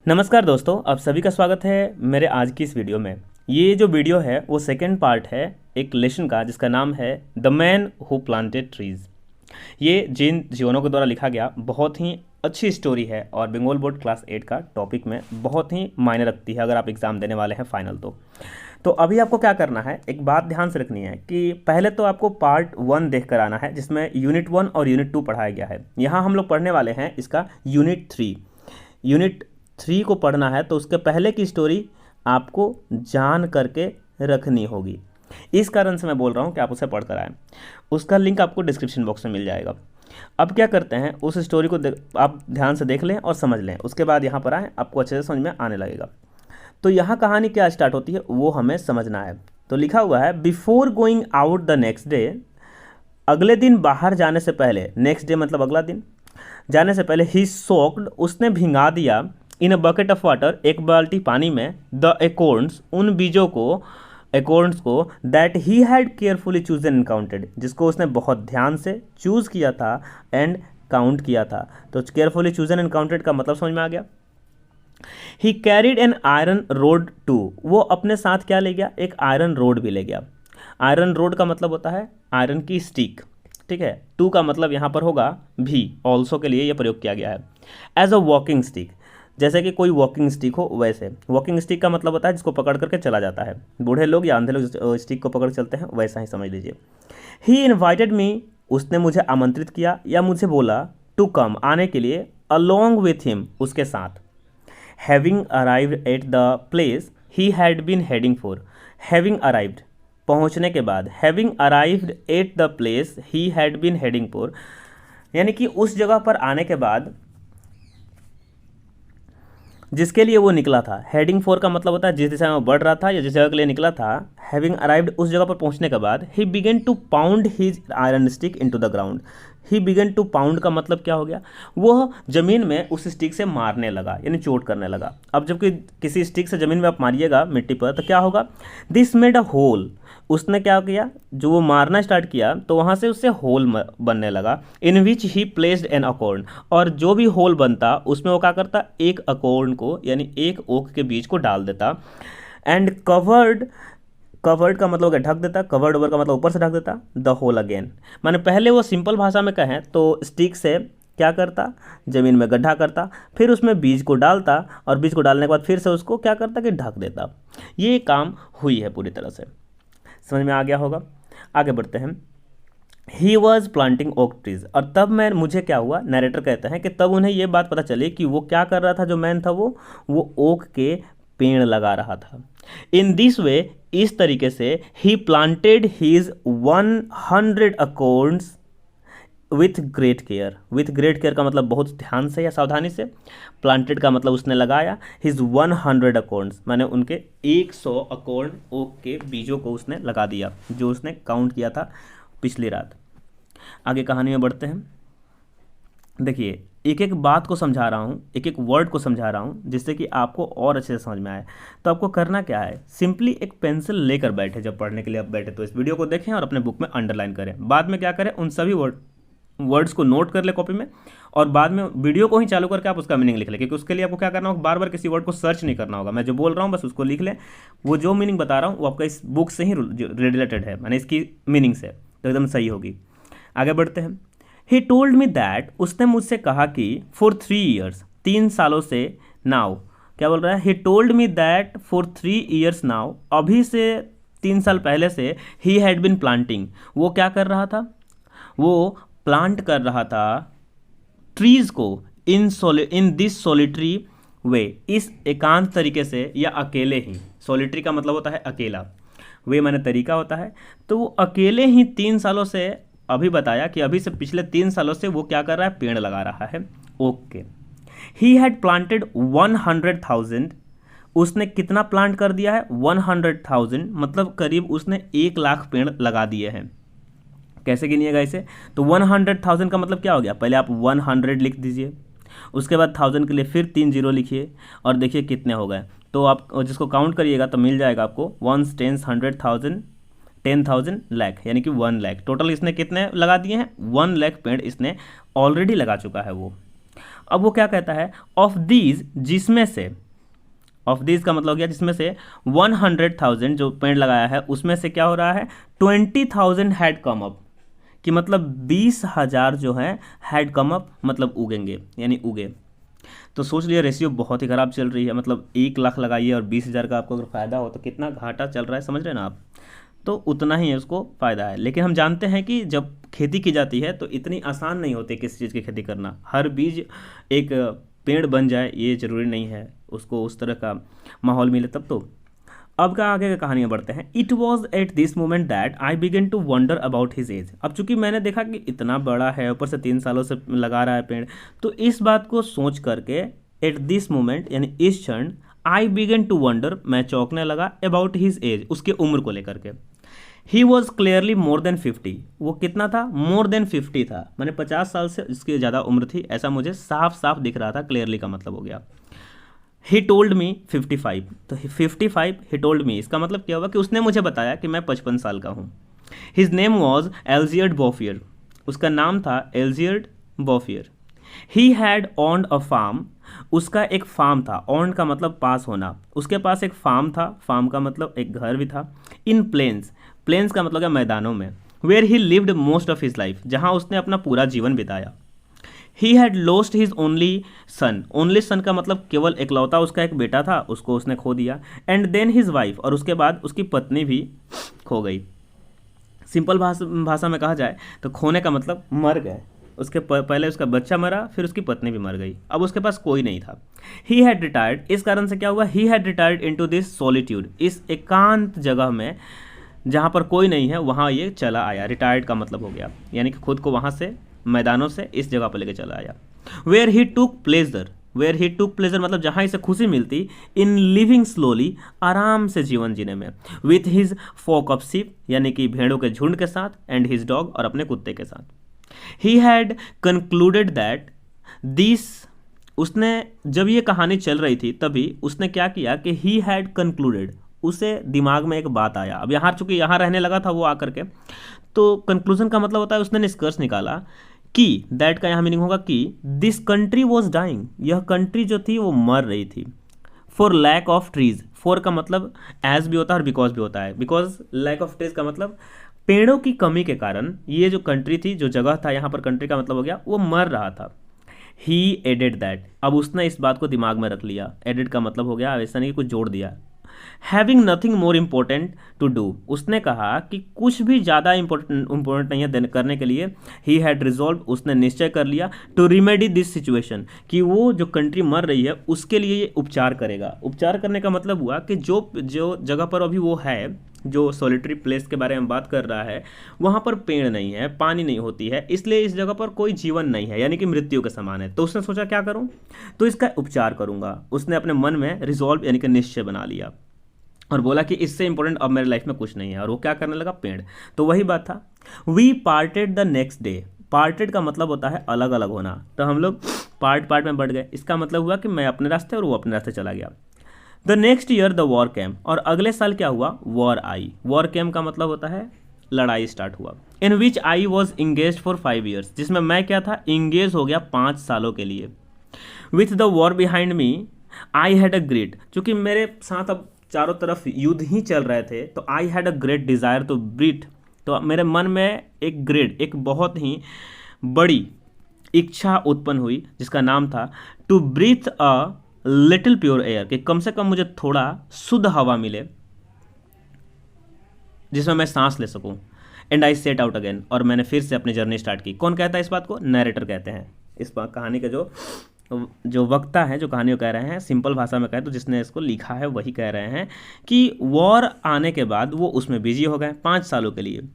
नमस्कार दोस्तों, आप सभी का स्वागत है मेरे आज की इस वीडियो में। ये जो वीडियो है वो सेकंड पार्ट है एक लेसन का जिसका नाम है the man who planted trees. ये जिन जियोनो के द्वारा लिखा गया बहुत ही अच्छी स्टोरी है और बंगाल बोर्ड क्लास 8 का टॉपिक में बहुत ही मायने रखती है अगर आप एग्ज़ाम देने वाले हैं फाइनल तो अभी आपको क्या करना है, एक बात ध्यान से रखनी है कि पहले तो आपको पार्ट 1 देख कर आना है जिसमें यूनिट 1 और यूनिट 2 पढ़ाया गया है। यहाँ हम लोग पढ़ने वाले हैं इसका यूनिट 3 को पढ़ना है, तो उसके पहले की स्टोरी आपको जान करके रखनी होगी। इस कारण से मैं बोल रहा हूँ कि आप उसे पढ़ कर आएँ। उसका लिंक आपको डिस्क्रिप्शन बॉक्स में मिल जाएगा। अब क्या करते हैं, उस स्टोरी को आप ध्यान से देख लें और समझ लें, उसके बाद यहाँ पर आएँ, आपको अच्छे से समझ में आने लगेगा। तो यहाँ कहानी क्या स्टार्ट होती है वो हमें समझना है। तो लिखा हुआ है before going out the next day, अगले दिन बाहर जाने से पहले, नेक्स्ट डे मतलब अगला दिन जाने से पहले, ही सोक्ड, उसने भिंगा दिया, इन अ बकेट ऑफ वाटर, एक बाल्टी पानी में, द एकोर्न्स, उन बीजों को, एकोर्न्स को, that he had carefully chosen and counted, जिसको उसने बहुत ध्यान से चूज़ किया था एंड काउंट किया था। तो केयरफुली चूजन एंड काउंटेड का मतलब समझ में आ गया। He carried an iron rod too, वो अपने साथ क्या ले गया, एक आयरन रोड भी ले गया। आयरन रोड का मतलब होता है आयरन की स्टिक, ठीक है। टू का मतलब यहाँ पर होगा भी, ऑल्सो के लिए यह प्रयोग किया गया है। एज अ वॉकिंग स्टिक, जैसे कि कोई वॉकिंग स्टिक हो वैसे। वॉकिंग स्टिक का मतलब होता है जिसको पकड़ करके चला जाता है, बूढ़े लोग या अंधे लोग स्टिक को पकड़ चलते हैं, वैसा ही समझ लीजिए। ही इन्वाइटेड मी, उसने मुझे आमंत्रित किया या मुझे बोला, टू कम, आने के लिए, अलोंग विथ हिम, उसके साथ। Having arrived at the place he had been heading for, having arrived, पहुंचने के बाद, having arrived at the place he had been heading for, यानी कि उस जगह पर आने के बाद जिसके लिए वो निकला था। हेडिंग फॉर का मतलब होता है जिस दिशा में वो बढ़ रहा था या जिस जगह के लिए निकला था। हैविंग अराइव्ड, उस जगह पर पहुंचने के बाद, he began to pound his iron stick into the ground. He began to pound का मतलब क्या हो गया, वो जमीन में उस स्टिक से मारने लगा, यानी चोट करने लगा। अब जब किसी स्टिक से जमीन में आप मारिएगा मिट्टी पर तो क्या होगा, दिस मेड अ होल, उसने क्या किया, जो वो मारना स्टार्ट किया तो वहाँ से उससे होल बनने लगा। इन विच ही प्लेस्ड एन अकॉर्न, और जो भी होल बनता उसमें वो क्या करता, एक अकॉर्न को यानी एक ओक के बीच को डाल देता। एंड कवर्ड, कवर्ड का मतलब हो गया ढक देता, कवर्ड ओवर का मतलब ऊपर से ढक देता, द होल अगेन, माने पहले वो सिंपल भाषा में कहें तो स्टिक से क्या करता, ज़मीन में गड्ढा करता, फिर उसमें बीज को डालता और बीज को डालने के बाद फिर से उसको क्या करता कि ढक देता। ये काम हुई है पूरी तरह से, समझ में आ गया होगा। आगे बढ़ते हैं। He was planting oak trees, और तब मुझे क्या हुआ, नरेटर कहते हैं कि तब उन्हें ये बात पता चली कि वो क्या कर रहा था, जो मैन था वो ओक के पेड़ लगा रहा था। इन दिस वे, इस तरीके से, ही planted his 100 acorns with great care. With great care का मतलब बहुत ध्यान से या सावधानी से। प्लांटेड का मतलब उसने लगाया। हिज 100 अकॉर्न्स माने उनके 100 अकॉर्न ओक के बीजों को उसने लगा दिया, जो उसने काउंट किया था पिछली रात। आगे कहानी में बढ़ते हैं। देखिए, एक एक बात को समझा रहा हूँ, एक एक वर्ड को समझा रहा हूँ जिससे कि आपको और अच्छे से समझ में आए। तो आपको करना क्या है, सिंपली एक पेंसिल लेकर बैठे, जब पढ़ने के लिए आप बैठे तो इस वीडियो को देखें और अपने बुक में अंडरलाइन करें। बाद में क्या करें, उन सभी वर्ड्स को नोट कर ले कॉपी में, और बाद में वीडियो को ही चालू करके आप उसका मीनिंग लिख लें, क्योंकि उसके लिए आपको क्या करना होगा, बार बार किसी वर्ड को सर्च नहीं करना होगा। मैं जो बोल रहा हूँ बस उसको लिख लें, वो जो मीनिंग बता रहा हूँ वो आपका इस बुक से ही रिलेटेड है, मैंने इसकी मीनिंग से, तो एकदम सही होगी। आगे बढ़ते हैं। ही टोल्ड मी दैट, उसने मुझसे कहा कि, फॉर 3 ईयर्स, 3 सालों से, नाउ, क्या बोल रहा है, he told me that for 3 years now, अभी से 3 साल पहले से, ही हैड बिन प्लांटिंग, वो क्या कर रहा था, वो प्लांट कर रहा था ट्रीज को, इन दिस सॉलिटरी वे, इस एकांत तरीके से या अकेले ही। सॉलिटरी का मतलब होता है अकेला, वे माने तरीका होता है। तो वो अकेले ही 3 सालों से, अभी बताया कि अभी से पिछले 3 सालों से वो क्या कर रहा है, पेड़ लगा रहा है। ओके, ही हैड प्लांटेड 100,000, उसने कितना प्लांट कर दिया है, 100,000 मतलब करीब उसने 1 लाख पेड़ लगा दिए हैं। कैसे गिनिएगा इसे, तो 100,000 का मतलब क्या हो गया, पहले आप 100 लिख दीजिए, उसके बाद 1000 के लिए फिर 3 जीरो लिखिए और देखिए कितने हो गए। तो आप जिसको काउंट करिएगा तो मिल जाएगा आपको 1 10 100,000 10,000 लाख, यानी कि 1 लाख। टोटल इसने कितने लगा दिए हैं, 1 लाख पेड़ इसने ऑलरेडी लगा चुका है वो। अब वो क्या कहता है, ऑफ दीज, जिसमें से, ऑफ दीज का मतलब हो गया जिसमें से 100,000 जो पेड़ लगाया है उसमें से क्या हो रहा है, 20,000 हैड कम अप, कि मतलब 20,000 जो है हैड कम अप मतलब उगेंगे, यानी उगे। तो सोच लिया रेशियो बहुत ही ख़राब चल रही है, मतलब 1 लाख लगाइए और 20,000 का आपको अगर फ़ायदा हो तो कितना घाटा चल रहा है, समझ रहे हैं ना आप। तो उतना ही उसको फ़ायदा है। लेकिन हम जानते हैं कि जब खेती की जाती है तो इतनी आसान नहीं होती किसी चीज़ की खेती करना। हर बीज एक पेड़ बन जाए ये ज़रूरी नहीं है, उसको उस तरह का माहौल मिले तब तो। अब का आगे का कहानियाँ बढ़ते हैं। It was at this moment that I began to wonder about his age. अब चूंकि मैंने देखा कि इतना बड़ा है, ऊपर से 3 सालों से लगा रहा है पेड़, तो इस बात को सोच करके एट दिस मोमेंट यानी इस क्षण, आई बिगेन टू वंडर, मैं चौंकने लगा, अबाउट हिज एज, उसके उम्र को लेकर के। He was clearly more than 50। वो कितना था, मोर देन 50 था, मैंने 50 साल से इसकी ज़्यादा उम्र थी, ऐसा मुझे साफ साफ दिख रहा था। क्लियरली का मतलब हो गया ही टोल्ड मी 55। तो 55 ही टोल्ड मी, इसका मतलब क्या हुआ कि उसने मुझे बताया कि मैं 55 साल का हूँ। His name was Elzeard Bouffier, उसका नाम था Elzeard Bouffier. He had owned a farm, उसका एक फार्म था, ऑन्ड का मतलब पास होना, उसके पास एक फार्म था, फार्म का मतलब एक घर भी था। इन प्लेन्स, प्लेन्स का मतलब है मैदानों में। Where he lived most of his life, जहाँ उसने अपना पूरा जीवन बिताया। He had lost his only son, only son का मतलब केवल इकलौता उसका एक बेटा था, उसको उसने खो दिया। एंड देन हिज वाइफ, और उसके बाद उसकी पत्नी भी खो गई। सिंपल भाषा में कहा जाए तो खोने का मतलब मर गए। उसके पहले उसका बच्चा मरा, फिर उसकी पत्नी भी मर गई, अब उसके पास कोई नहीं था। ही हैड रिटायर्ड, इस कारण से क्या हुआ, he had retired into this solitude, इस एकांत जगह में जहाँ पर कोई नहीं है वहाँ ये चला आया। रिटायर्ड का मतलब हो गया यानी कि खुद को वहाँ से मैदानों से इस जगह पर लेके चला आया। Where he took pleasure, where he took pleasure मतलब जहाँ इसे खुशी मिलती, इन लिविंग स्लोली, आराम से जीवन जीने में, with his flock of sheep यानी कि भेड़ों के झुंड के साथ, एंड हिज डॉग और अपने कुत्ते के साथ। He had concluded that this, उसने जब ये कहानी चल रही थी तभी उसने क्या किया कि ही हैड कंक्लूडेड, उसे दिमाग में एक बात आया। अब यहाँ चूंकि यहाँ रहने लगा था वो आकर के, तो कंक्लूजन का मतलब होता है उसने निष्कर्ष निकाला कि, दैट का यहाँ मीनिंग होगा कि दिस कंट्री वॉज डाइंग, यह कंट्री जो थी वो मर रही थी। For lack of trees, for का मतलब एज भी होता है और बिकॉज भी होता है। बिकॉज लैक ऑफ ट्रीज का मतलब पेड़ों की कमी के कारण ये जो कंट्री थी, जो जगह था यहाँ पर, कंट्री का मतलब हो गया वो मर रहा था। ही एडेड दैट, अब उसने इस बात को दिमाग में रख लिया। एडेड का मतलब हो गया ऐसा नहीं कि कुछ जोड़ दिया। Having nothing more important to do, उसने कहा कि कुछ भी ज़्यादा इम्पोर्टेंट नहीं है करने के लिए। ही हैड रिजॉल्व, उसने निश्चय कर लिया, टू रिमेडी दिस सिचुएशन, कि वो जो कंट्री मर रही है उसके लिए ये उपचार करेगा। उपचार करने का मतलब हुआ कि जो जो जगह पर अभी वो है, जो सॉलिटरी प्लेस के बारे में बात कर रहा है, वहाँ पर पेड़ नहीं है, पानी नहीं होती है, इसलिए इस जगह पर कोई जीवन नहीं है, यानी कि मृत्यु के समान है। तो उसने सोचा क्या करूँ, तो इसका उपचार करूँगा। उसने अपने मन में रिजॉल्व यानी कि निश्चय बना लिया और बोला कि इससे इंपॉर्टेंट अब मेरे लाइफ में कुछ नहीं है, और वो क्या करने लगा, पेड़। तो वही बात था। We parted the next day, parted का मतलब होता है अलग अलग होना, तो हम लोग पार्ट पार्ट में बढ़ गए। इसका मतलब हुआ कि मैं अपने रास्ते और वो अपने रास्ते चला गया। The next year the war came, और अगले साल क्या हुआ, वॉर आई। वॉर कैम का मतलब होता है लड़ाई स्टार्ट हुआ। In which I was engage for 5 years, जिसमें मैं क्या था, इंगेज हो गया 5 सालों के लिए। With the war behind me I had a great, चूँकि मेरे साथ अब चारों तरफ युद्ध ही चल रहे थे, तो I had a great desire to breathe, तो मेरे मन में एक ग्रेट, एक बहुत ही बड़ी इच्छा उत्पन्न हुई, जिसका नाम था to breathe a little pure air, कि कम से कम मुझे थोड़ा शुद्ध हवा मिले जिसमें मैं सांस ले सकूं। And I set out again, और मैंने फिर से अपनी जर्नी स्टार्ट की। कौन कहता है इस बात को, नैरेटर कहते हैं। इस कहानी के जो वक्ता हैं, जो कहानी को कह रहे हैं, सिंपल भाषा में कहें तो जिसने इसको लिखा है वही कह रहे हैं कि वॉर आने के बाद वो उसमें बिजी हो गए 5 सालों के लिए।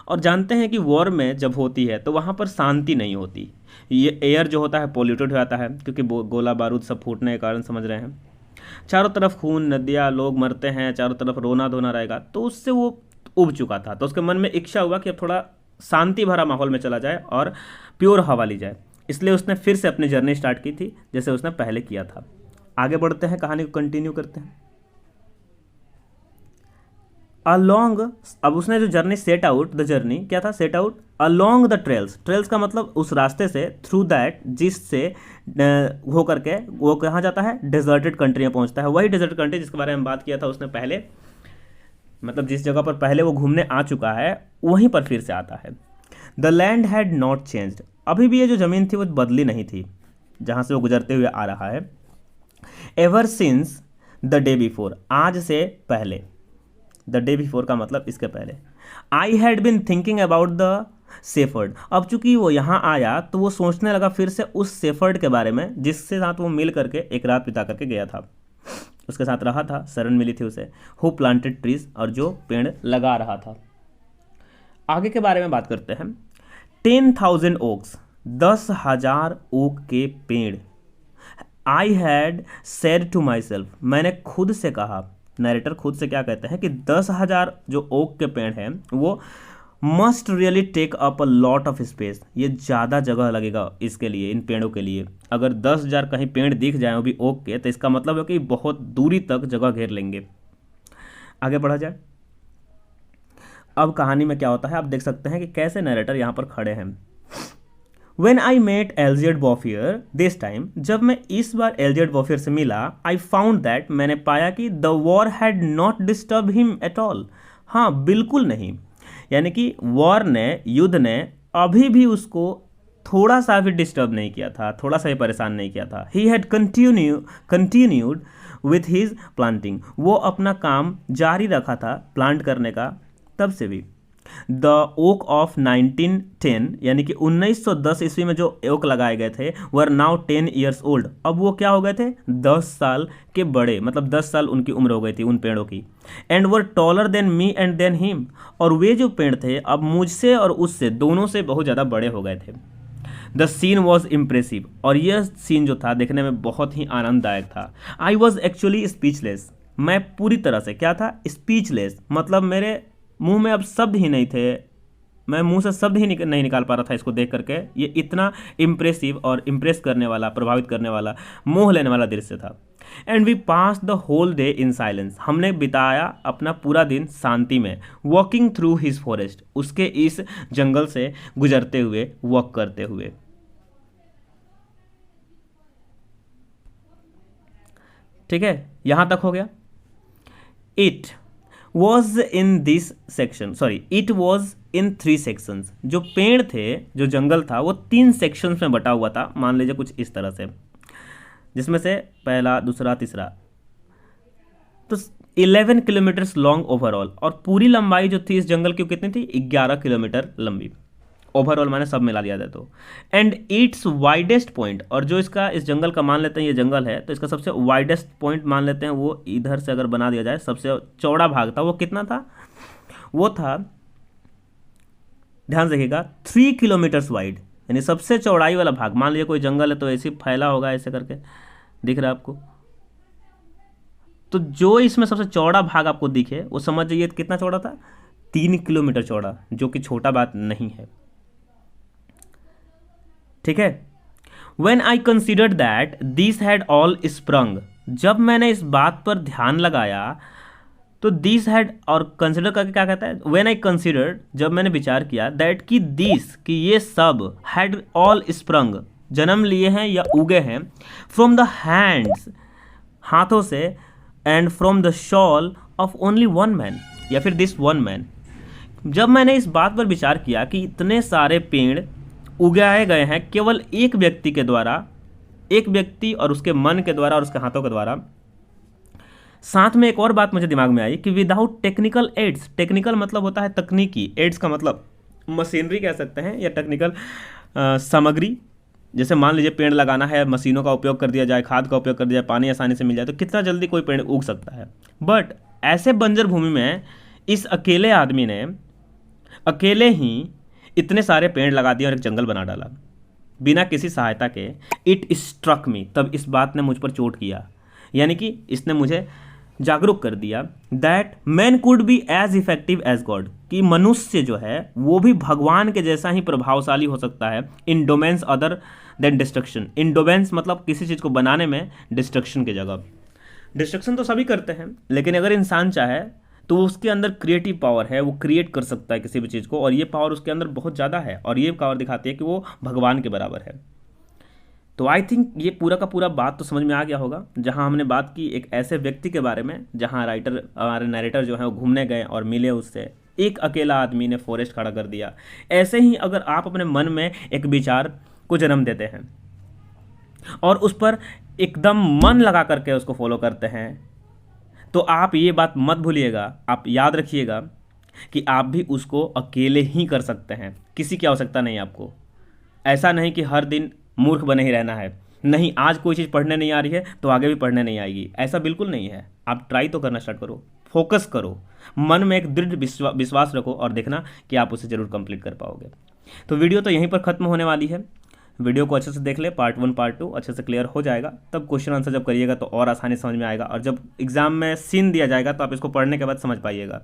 और जानते हैं कि वॉर में जब होती है तो वहाँ पर शांति नहीं होती, ये एयर जो होता है पॉल्यूटेड हो जाता है, क्योंकि गोला बारूद सब फूटने के कारण, समझ रहे हैं, चारों तरफ खून, नदियाँ, लोग मरते हैं, चारों तरफ रोना धोना रहेगा। तो उससे वो उब चुका था, तो उसके मन में इच्छा हुआ कि अब थोड़ा शांति भरा माहौल में चला जाए और प्योर हवा ली जाए। इसलिए उसने फिर से अपनी जर्नी स्टार्ट की थी, जैसे उसने पहले किया था। आगे बढ़ते हैं, कहानी को कंटिन्यू करते हैं। अलॉन्ग, अब उसने जो journey set out, the journey क्या था, set out along the trails, trails का मतलब उस रास्ते से, थ्रू दैट जिससे हो करके वो कहाँ जाता है, डेजर्टेड कंट्री में पहुंचता है। वही डेजर्ट कंट्री जिसके बारे में बात किया था उसने पहले, मतलब जिस जगह पर पहले वो घूमने आ चुका है वहीं पर फिर से आता है। The land had not changed, अभी भी ये जो ज़मीन थी वो बदली नहीं थी जहाँ से वो गुजरते हुए आ रहा है। Ever since the day before, आज से पहले, द डे बिफोर का मतलब इसके पहले। I had been thinking about the shepherd, अब चूंकि वो यहाँ आया तो वो सोचने लगा फिर से उस सेफर्ड के बारे में जिससे साथ वो मिल करके एक रात बिता करके गया था, उसके साथ रहा था, शरण मिली थी उसे। हु प्लांटेड ट्रीज, और जो पेड़ लगा रहा था। आगे के बारे में बात करते हैं। 10,000 ओक्स, 10,000 ओक के पेड़। I had said to myself, मैंने खुद से कहा, नरेटर खुद से क्या कहते हैं कि 10,000 जो ओक के पेड़ हैं वो must really take up a lot of space, ये ज़्यादा जगह लगेगा इसके लिए, इन पेड़ों के लिए। अगर 10,000 कहीं पेड़ दिख जाए वो भी ओक के, तो इसका मतलब है कि बहुत दूरी तक जगह घेर लेंगे। आगे बढ़ा जाए। अब कहानी में क्या होता है आप देख सकते हैं कि कैसे नरेटर यहाँ पर खड़े हैं। When I met Algid Boffier this time, जब मैं इस बार एल्जियड बॉफियर से मिला, I found that, मैंने पाया कि the war had not disturbed him at all, हाँ बिल्कुल नहीं, यानी कि वॉर ने, युद्ध ने अभी भी उसको थोड़ा सा भी डिस्टर्ब नहीं किया था, थोड़ा सा भी परेशान नहीं किया था। He had continued with his planting, वो अपना काम जारी रखा था प्लांट करने का तब से भी। द ओक ऑफ 1910, यानी कि 1910 ईस्वी में जो ओक लगाए गए थे वर नाउ 10 ईयर्स ओल्ड, अब वो क्या हो गए थे, 10 साल के बड़े, मतलब 10 साल उनकी उम्र हो गई थी उन पेड़ों की। And were taller than me and than him, और वे जो पेड़ थे अब मुझसे और उससे, दोनों से बहुत ज़्यादा बड़े हो गए थे। द सीन वॉज इम्प्रेसिव, और यह सीन जो था देखने में बहुत ही आनंददायक था। आई वॉज एक्चुअली स्पीचलेस, मैं पूरी तरह से क्या था, स्पीचलेस, मतलब मेरे मुंह में अब शब्द ही नहीं थे, मैं मुंह से शब्द ही नहीं निकाल पा रहा था इसको देख करके। ये इतना इम्प्रेसिव और इम्प्रेस करने वाला, प्रभावित करने वाला, मोह लेने वाला दृश्य था। And we pass the whole day in silence, हमने बिताया अपना पूरा दिन शांति में। वॉकिंग थ्रू हिज फॉरेस्ट, उसके इस जंगल से गुजरते हुए, वॉक करते हुए। ठीक है, यहां तक हो गया। It was in this section, sorry, it was in 3 sections, जो पेड़ थे, जो जंगल था वो 3 सेक्शंस में बटा हुआ था, मान लीजिए कुछ इस तरह से, जिसमें से पहला, दूसरा, तीसरा, तो 11 किलोमीटर्स लॉन्ग ओवरऑल, और पूरी लंबाई जो थी इस जंगल की कितनी थी, 11 किलोमीटर लंबी, ओवरऑल मैंने सब मिला दिया था तो। एंड इट्स वाइडेस्ट पॉइंट, और जो इसका, इस जंगल का मान लेते हैं ये जंगल है, तो इसका सबसे वाइडेस्ट पॉइंट मान लेते हैं, वो इधर से अगर बना दिया जाए, सबसे चौड़ा भाग था, वो कितना था, वो था, ध्यान रखिएगा, 3 किलोमीटर्स वाइड, यानी सबसे चौड़ाई वाला भाग। मान लीजिए कोई जंगल है तो ऐसे फैला होगा, ऐसे करके दिख रहा है आपको, तो जो इसमें सबसे चौड़ा भाग आपको दिखे वो समझ जाइए कितना चौड़ा था, 3 किलोमीटर चौड़ा, जो कि छोटा बात नहीं है। ठीक है। When I considered that these had all sprung, जब मैंने इस बात पर ध्यान लगाया तो these had, और कंसिडर करके क्या कहता है, when I considered, जब मैंने विचार किया, that कि these, कि ये सब, had all sprung, जन्म लिए हैं या उगे हैं, from the hands, हाथों से, and from the shawl of only one man, या फिर this one man। जब मैंने इस बात पर विचार किया कि इतने सारे पेड़ उगाए गए हैं केवल एक व्यक्ति के द्वारा, एक व्यक्ति और उसके मन के द्वारा और उसके हाथों के द्वारा, साथ में एक और बात मुझे दिमाग में आई कि विदाउट टेक्निकल एड्स, टेक्निकल मतलब होता है तकनीकी, एड्स का मतलब मशीनरी कह सकते हैं, या टेक्निकल सामग्री। जैसे मान लीजिए पेड़ लगाना है, मशीनों का उपयोग कर दिया जाए, खाद का उपयोग कर दिया जाए, पानी आसानी से मिल जाए, तो कितना जल्दी कोई पेड़ उग सकता है। बट ऐसे बंजर भूमि में इस अकेले आदमी ने अकेले ही इतने सारे पेड़ लगा दिए और एक जंगल बना डाला बिना किसी सहायता के। इट स्ट्रक मी, तब इस बात ने मुझ पर चोट किया, यानी कि इसने मुझे जागरूक कर दिया, that man could be as effective as God, कि मनुष्य जो है वो भी भगवान के जैसा ही प्रभावशाली हो सकता है, इन डोमेन्स अदर देन डिस्ट्रक्शन। इन डोमेन्स मतलब किसी चीज़ को बनाने में डिस्ट्रक्शन की जगह। डिस्ट्रक्शन तो सभी करते हैं, लेकिन अगर इंसान चाहे तो उसके अंदर क्रिएटिव पावर है, वो क्रिएट कर सकता है किसी भी चीज़ को, और ये पावर उसके अंदर बहुत ज़्यादा है, और ये पावर दिखाती है कि वो भगवान के बराबर है। तो आई थिंक ये पूरा का पूरा बात तो समझ में आ गया होगा, जहाँ हमने बात की एक ऐसे व्यक्ति के बारे में, जहाँ राइटर हमारे नरेटर जो है वो घूमने गए और मिले उससे, एक अकेला आदमी ने फॉरेस्ट खड़ा कर दिया। ऐसे ही अगर आप अपने मन में एक विचार को जन्म देते हैं और उस पर एकदम मन लगा करके उसको फॉलो करते हैं, तो आप ये बात मत भूलिएगा, आप याद रखिएगा कि आप भी उसको अकेले ही कर सकते हैं, किसी की आवश्यकता नहीं आपको। ऐसा नहीं कि हर दिन मूर्ख बने ही रहना है, नहीं आज कोई चीज़ पढ़ने नहीं आ रही है तो आगे भी पढ़ने नहीं आएगी, ऐसा बिल्कुल नहीं है। आप ट्राई तो करना स्टार्ट करो, फोकस करो, मन में एक दृढ़ विश्वास रखो और देखना कि आप उसे ज़रूर कंप्लीट कर पाओगे। तो वीडियो तो यहीं पर ख़त्म होने वाली है। वीडियो को अच्छे से देख ले, पार्ट 1 पार्ट 2 अच्छे से क्लियर हो जाएगा, तब क्वेश्चन आंसर जब करिएगा तो और आसानी समझ में आएगा, और जब एग्जाम में सीन दिया जाएगा तो आप इसको पढ़ने के बाद समझ पाइएगा।